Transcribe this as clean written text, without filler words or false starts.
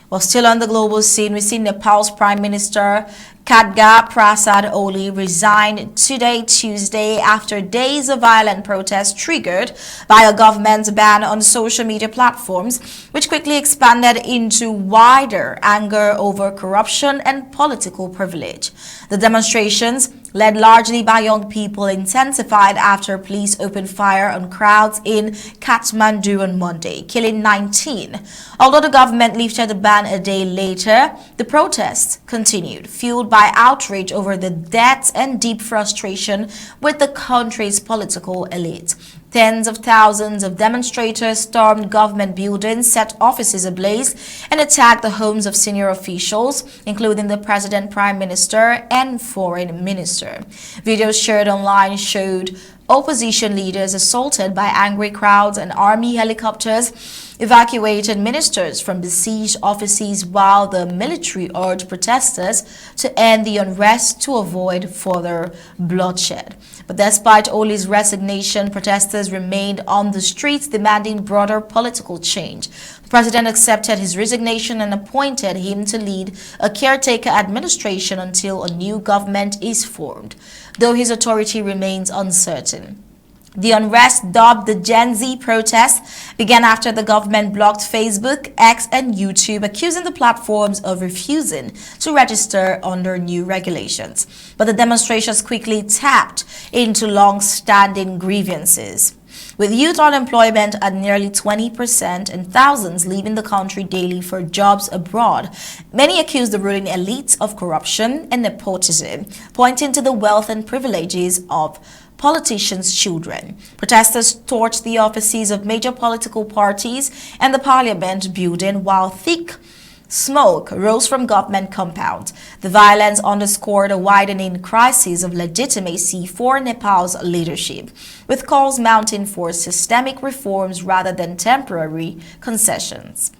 Well, still on the global scene, we see Nepal's Prime Minister Khadga Prasad Oli resigned today, Tuesday, after days of violent protests triggered by a government's ban on social media platforms, which quickly expanded into wider anger over corruption and political privilege. The demonstrations, led largely by young people, intensified after police opened fire on crowds in Kathmandu on Monday, killing 19. Although the government lifted the ban a day later, the protests continued, fueled by outrage over the deaths and deep frustration with the country's political elite. Tens of thousands of demonstrators stormed government buildings, set offices ablaze, and attacked the homes of senior officials, including the president, prime minister, and foreign minister. Videos shared online showed opposition leaders assaulted by angry crowds, and army helicopters evacuated ministers from besieged offices, while the military urged protesters to end the unrest to avoid further bloodshed. But despite Oli's resignation, protesters remained on the streets demanding broader political change. The president accepted his resignation and appointed him to lead a caretaker administration until a new government is formed, though his authority remains uncertain. The unrest, dubbed the Gen Z protests, began after the government blocked Facebook, X, and YouTube, accusing the platforms of refusing to register under new regulations. But the demonstrations quickly tapped into long-standing grievances. With youth unemployment at nearly 20% and thousands leaving the country daily for jobs abroad, many accuse the ruling elites of corruption and nepotism, pointing to the wealth and privileges of politicians' children. Protesters torched the offices of major political parties and the parliament building, while thick smoke rose from government compounds. The violence underscored a widening crisis of legitimacy for Nepal's leadership, with calls mounting for systemic reforms rather than temporary concessions.